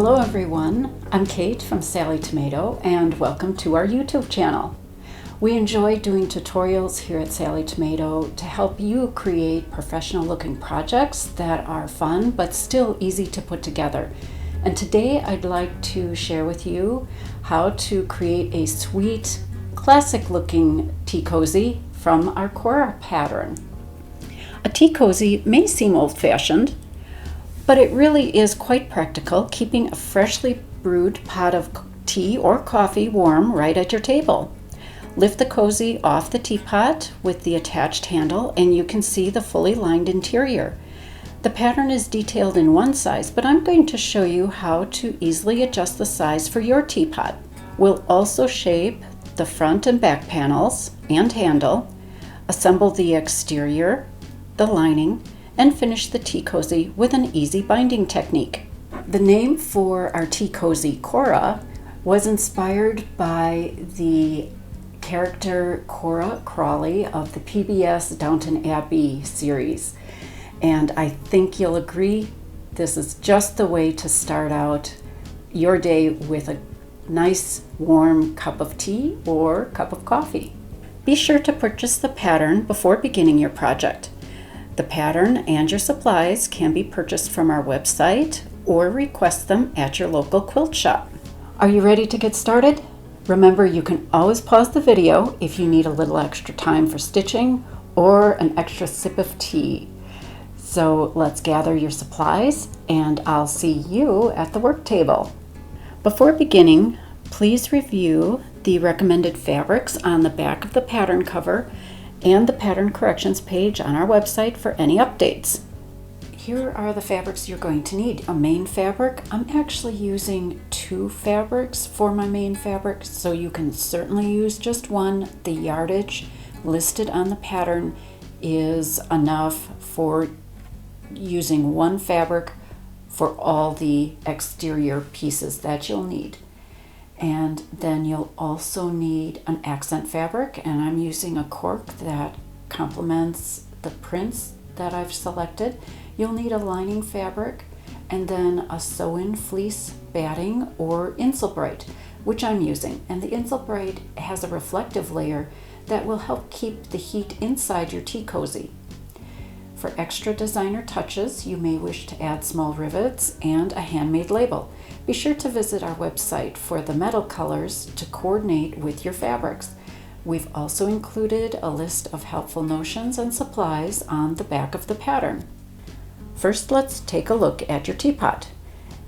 Hello everyone, I'm Kate from Sallie Tomato and welcome to our YouTube channel. We enjoy doing tutorials here at Sallie Tomato to help you create professional looking projects that are fun but still easy to put together. And today I'd like to share with you how to create a sweet, classic looking tea cozy from our Cora pattern. A tea cozy may seem old-fashioned, but it really is quite practical, keeping a freshly brewed pot of tea or coffee warm right at your table. Lift the cozy off the teapot with the attached handle and you can see the fully lined interior. The pattern is detailed in one size, but I'm going to show you how to easily adjust the size for your teapot. We'll also shape the front and back panels and handle, assemble the exterior, the lining, and finish the tea cozy with an easy binding technique. The name for our tea cozy, Cora, was inspired by the character Cora Crawley of the PBS Downton Abbey series. And I think you'll agree this is just the way to start out your day with a nice warm cup of tea or cup of coffee. Be sure to purchase the pattern before beginning your project. The pattern and your supplies can be purchased from our website or request them at your local quilt shop. Are you ready to get started? Remember, you can always pause the video if you need a little extra time for stitching or an extra sip of tea. So let's gather your supplies and I'll see you at the work table. Before beginning, please review the recommended fabrics on the back of the pattern cover and the pattern corrections page on our website for any updates. Here are the fabrics you're going to need. A main fabric. I'm actually using 2 fabrics for my main fabric, so you can certainly use just one. The yardage listed on the pattern is enough for using one fabric for all the exterior pieces that you'll need. And then you'll also need an accent fabric, and I'm using a cork that complements the prints that I've selected. You'll need a lining fabric and then a sew-in fleece batting or Insulbrite, which I'm using. And the Insulbrite has a reflective layer that will help keep the heat inside your tea cozy. For extra designer touches, you may wish to add small rivets and a handmade label. Be sure to visit our website for the metal colors to coordinate with your fabrics. We've also included a list of helpful notions and supplies on the back of the pattern. First, let's take a look at your teapot.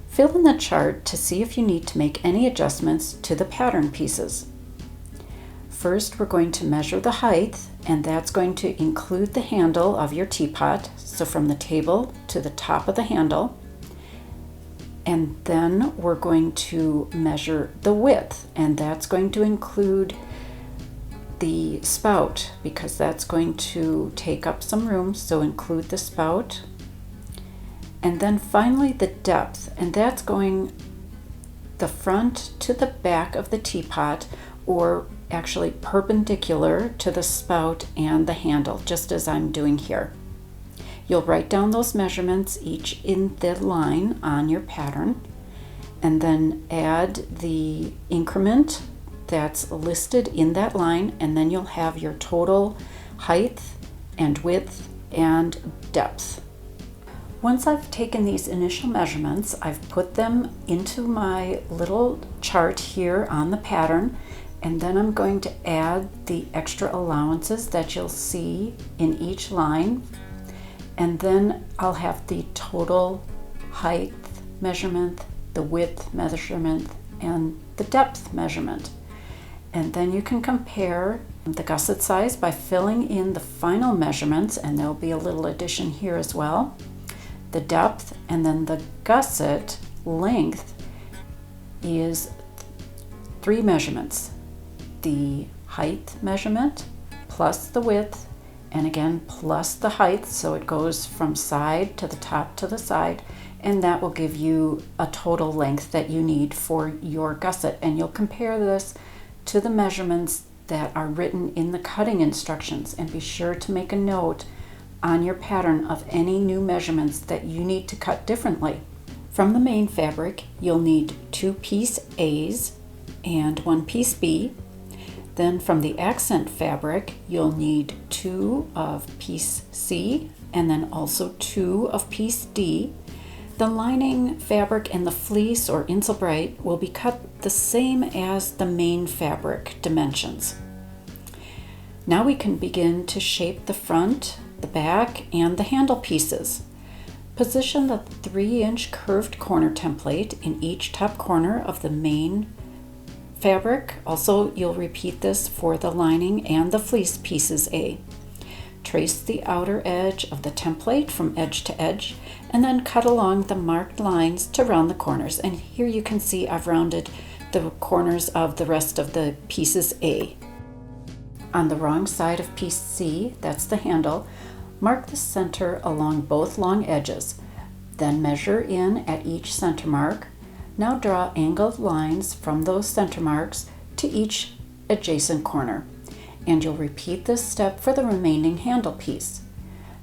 Fill in the chart to see if you need to make any adjustments to the pattern pieces. First, we're going to measure the height, and that's going to include the handle of your teapot, so from the table to the top of the handle. And then we're going to measure the width, and that's going to include the spout because that's going to take up some room, so include the spout. And then finally the depth, and that's going the front to the back of the teapot, or actually perpendicular to the spout and the handle, just as I'm doing here. You'll write down those measurements each in the line on your pattern and then add the increment that's listed in that line, and then you'll have your total height and width and depth. Once I've taken these initial measurements, I've put them into my little chart here on the pattern, and then I'm going to add the extra allowances that you'll see in each line, and then I'll have the total height measurement, the width measurement, and the depth measurement. And then you can compare the gusset size by filling in the final measurements, and there'll be a little addition here as well. The depth, and then the gusset length is 3 measurements. The height measurement plus the width, and again plus the height, so it goes from side to the top to the side, and that will give you a total length that you need for your gusset. And you'll compare this to the measurements that are written in the cutting instructions, and be sure to make a note on your pattern of any new measurements that you need to cut differently. From the main fabric, you'll need 2 piece A's and 1 piece B. Then from the accent fabric, you'll need 2 of piece C and then also 2 of piece D. The lining fabric and the fleece or insulbrite will be cut the same as the main fabric dimensions. Now we can begin to shape the front, the back, and the handle pieces. Position the 3-inch curved corner template in each top corner of the main fabric. Also, you'll repeat this for the lining and the fleece pieces A. Trace the outer edge of the template from edge to edge, and then cut along the marked lines to round the corners. And here you can see I've rounded the corners of the rest of the pieces A. On the wrong side of piece C, that's the handle, mark the center along both long edges. Then measure in at each center mark. Now draw angled lines from those center marks to each adjacent corner. And you'll repeat this step for the remaining handle piece.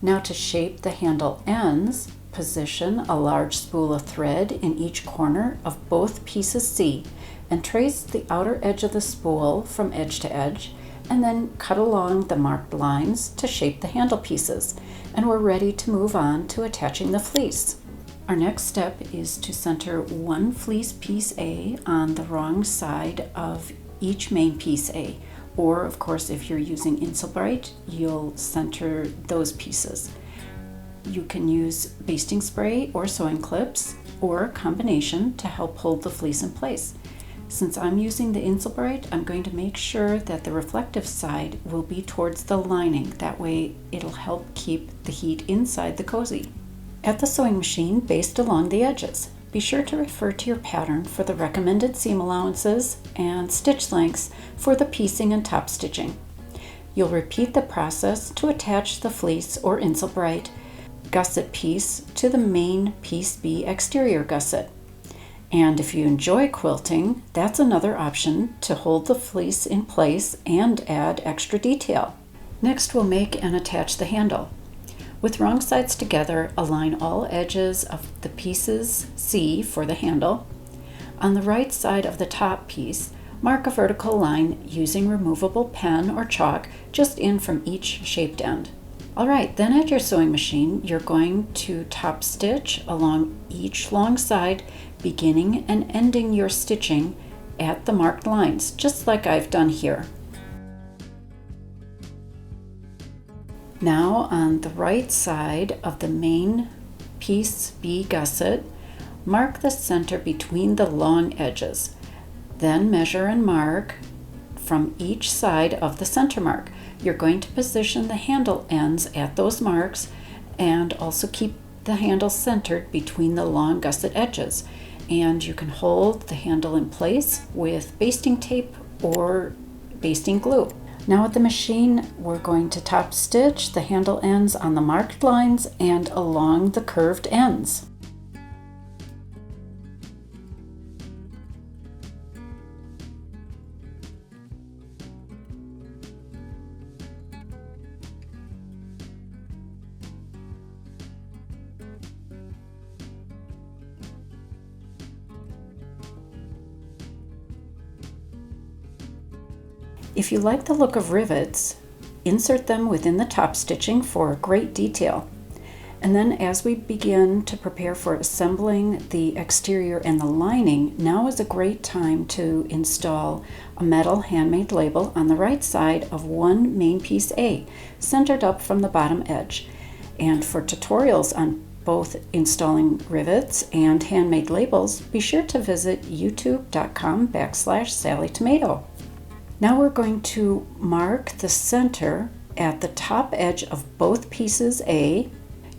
Now to shape the handle ends, position a large spool of thread in each corner of both pieces C and trace the outer edge of the spool from edge to edge, and then cut along the marked lines to shape the handle pieces. And we're ready to move on to attaching the fleece. Our next step is to center 1 fleece piece A on the wrong side of each main piece A. Or, of course, if you're using insulbrite, you'll center those pieces. You can use basting spray or sewing clips or a combination to help hold the fleece in place. Since I'm using the insulbrite, I'm going to make sure that the reflective side will be towards the lining. That way it'll help keep the heat inside the cozy. At the sewing machine, baste along the edges. Be sure to refer to your pattern for the recommended seam allowances and stitch lengths for the piecing and top stitching. You'll repeat the process to attach the fleece or insulbrite gusset piece to the main piece B exterior gusset. And if you enjoy quilting, that's another option to hold the fleece in place and add extra detail. Next, we'll make and attach the handle. With wrong sides together, align all edges of the pieces C for the handle. On the right side of the top piece, mark a vertical line using removable pen or chalk just in from each shaped end. Alright, then at your sewing machine, you're going to top stitch along each long side, beginning and ending your stitching at the marked lines, just like I've done here. Now on the right side of the main piece B gusset, mark the center between the long edges. Then measure and mark from each side of the center mark. You're going to position the handle ends at those marks and also keep the handle centered between the long gusset edges. And you can hold the handle in place with basting tape or basting glue. Now at the machine, we're going to top stitch the handle ends on the marked lines and along the curved ends. If you like the look of rivets, insert them within the top stitching for great detail. And then as we begin to prepare for assembling the exterior and the lining, now is a great time to install a metal handmade label on the right side of one main piece A, centered up from the bottom edge. And for tutorials on both installing rivets and handmade labels, be sure to visit youtube.com/Sallie Tomato. Now we're going to mark the center at the top edge of both pieces A.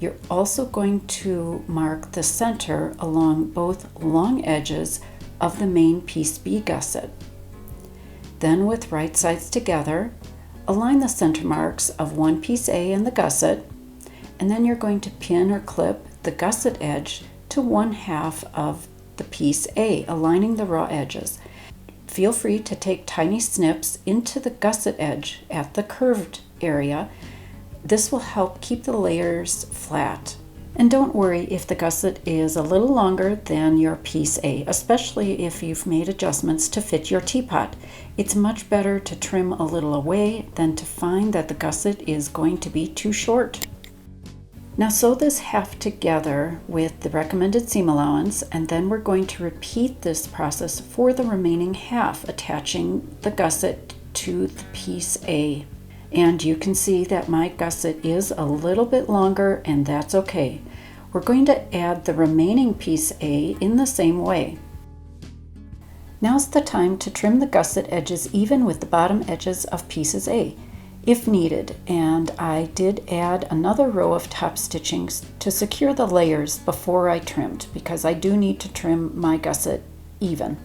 You're also going to mark the center along both long edges of the main piece B gusset. Then with right sides together, align the center marks of one piece A and the gusset, and then you're going to pin or clip the gusset edge to 1/2 of the piece A, aligning the raw edges. Feel free to take tiny snips into the gusset edge at the curved area. This will help keep the layers flat. And don't worry if the gusset is a little longer than your piece A, especially if you've made adjustments to fit your teapot. It's much better to trim a little away than to find that the gusset is going to be too short. Now sew this half together with the recommended seam allowance, and then we're going to repeat this process for the remaining half, attaching the gusset to the piece A. And you can see that my gusset is a little bit longer, and that's okay. We're going to add the remaining piece A in the same way. Now's the time to trim the gusset edges even with the bottom edges of pieces A, if needed, and I did add another row of top stitchings to secure the layers before I trimmed, because I do need to trim my gusset even.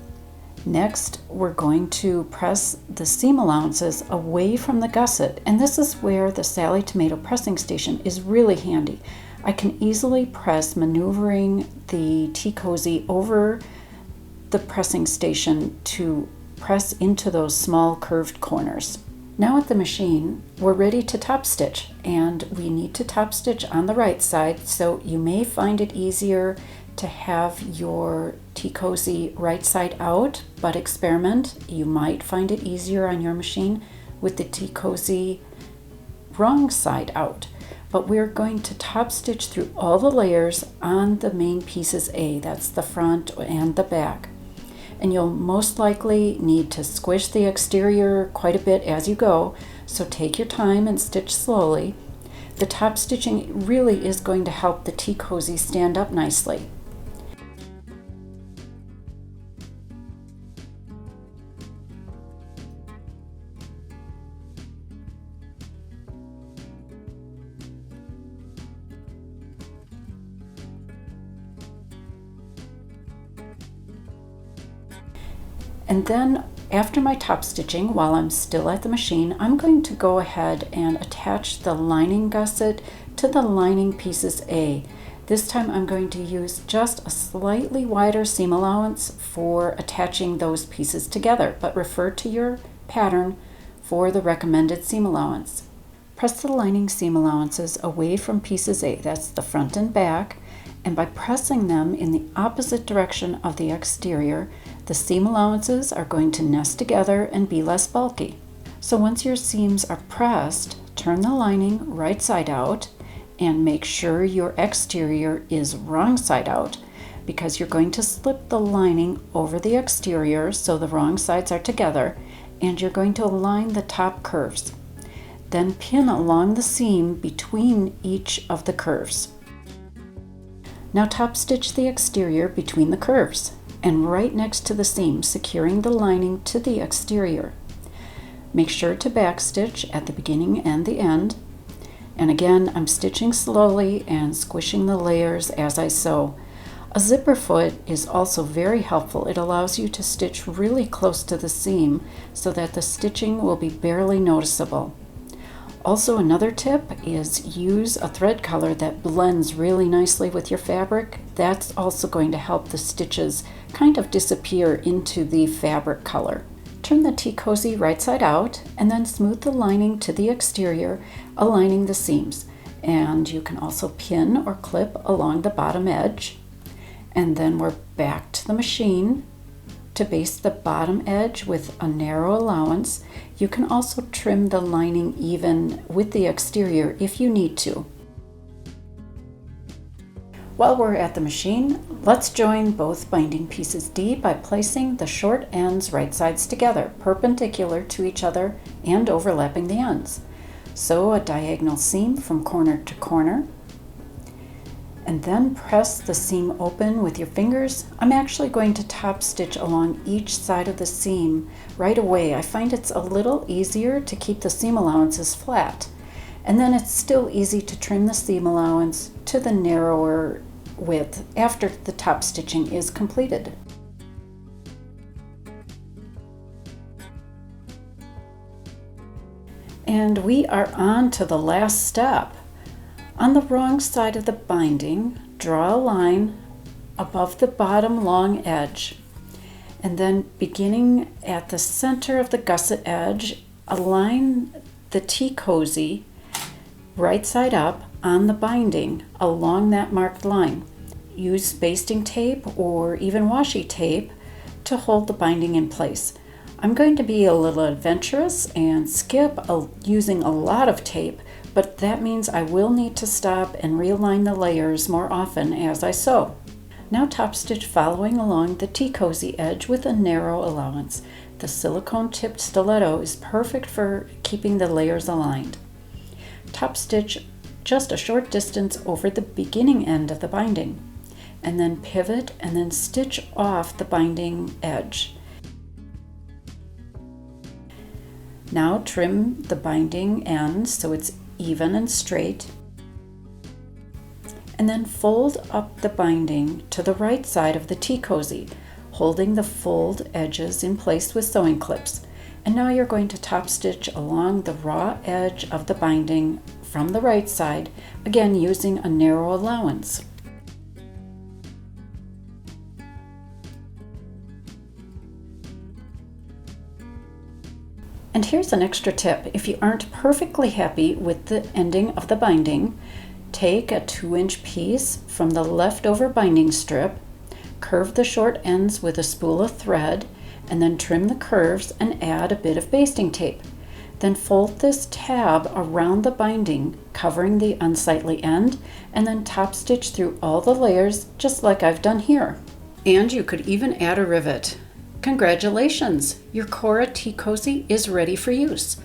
Next, we're going to press the seam allowances away from the gusset, and this is where the Sallie Tomato pressing station is really handy. I can easily press, maneuvering the tea cozy over the pressing station to press into those small curved corners. Now at the machine, we're ready to top stitch, and we need to top stitch on the right side, so you may find it easier to have your tea cozy right side out, but experiment. You might find it easier on your machine with the tea cozy wrong side out. But we're going to top stitch through all the layers on the main pieces A, that's the front and the back. And you'll most likely need to squish the exterior quite a bit as you go, so take your time and stitch slowly. The top stitching really is going to help the tea cozy stand up nicely. And then after my top stitching, while I'm still at the machine, I'm going to go ahead and attach the lining gusset to the lining pieces A. This time I'm going to use just a slightly wider seam allowance for attaching those pieces together, but refer to your pattern for the recommended seam allowance. Press the lining seam allowances away from pieces A, that's the front and back, and by pressing them in the opposite direction of the exterior, the seam allowances are going to nest together and be less bulky. So once your seams are pressed, turn the lining right side out and make sure your exterior is wrong side out, because you're going to slip the lining over the exterior so the wrong sides are together, and you're going to align the top curves. Then pin along the seam between each of the curves. Now top stitch the exterior between the curves and right next to the seam, securing the lining to the exterior. Make sure to backstitch at the beginning and the end. And again, I'm stitching slowly and squishing the layers as I sew. A zipper foot is also very helpful. It allows you to stitch really close to the seam so that the stitching will be barely noticeable. Also, another tip is use a thread color that blends really nicely with your fabric. That's also going to help the stitches kind of disappear into the fabric color. Turn the tea cozy right side out and then smooth the lining to the exterior, aligning the seams. And you can also pin or clip along the bottom edge. And then we're back to the machine to baste the bottom edge with a narrow allowance. You can also trim the lining even with the exterior if you need to. While we're at the machine, let's join both binding pieces D by placing the short ends right sides together, perpendicular to each other and overlapping the ends. Sew a diagonal seam from corner to corner, and then press the seam open with your fingers. I'm actually going to top stitch along each side of the seam right away. I find it's a little easier to keep the seam allowances flat. And then it's still easy to trim the seam allowance to the narrower width after the top stitching is completed. And we are on to the last step. On the wrong side of the binding, draw a line above the bottom long edge, and then beginning at the center of the gusset edge, align the tea cozy right side up on the binding along that marked line. Use basting tape or even washi tape to hold the binding in place. I'm going to be a little adventurous and skip using a lot of tape, but that means I will need to stop and realign the layers more often as I sew. Now top stitch following along the T-cozy edge with a narrow allowance. The silicone tipped stiletto is perfect for keeping the layers aligned. Top stitch just a short distance over the beginning end of the binding, and then pivot and then stitch off the binding edge. Now trim the binding end so it's even and straight, and then fold up the binding to the right side of the T-cozy, holding the fold edges in place with sewing clips. And now you're going to top stitch along the raw edge of the binding from the right side, again using a narrow allowance. And here's an extra tip. If you aren't perfectly happy with the ending of the binding, take a 2-inch piece from the leftover binding strip, curve the short ends with a spool of thread, and then trim the curves and add a bit of basting tape. Then fold this tab around the binding, covering the unsightly end, and then top stitch through all the layers just like I've done here. And you could even add a rivet. Congratulations! Your Cora T-cozy is ready for use.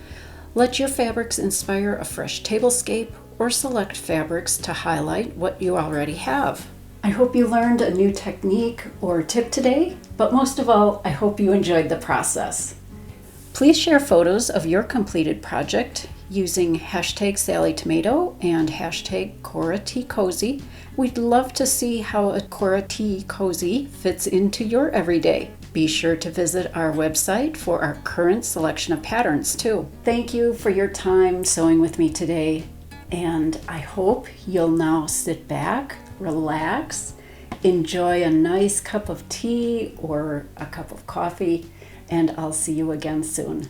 Let your fabrics inspire a fresh tablescape or select fabrics to highlight what you already have. I hope you learned a new technique or tip today, but most of all, I hope you enjoyed the process. Please share photos of your completed project using hashtag Sallie Tomato and hashtag Cora T-cozy. We'd love to see how a Cora T-cozy fits into your everyday. Be sure to visit our website for our current selection of patterns too. Thank you for your time sewing with me today, and I hope you'll now sit back, relax, enjoy a nice cup of tea or a cup of coffee, and I'll see you again soon.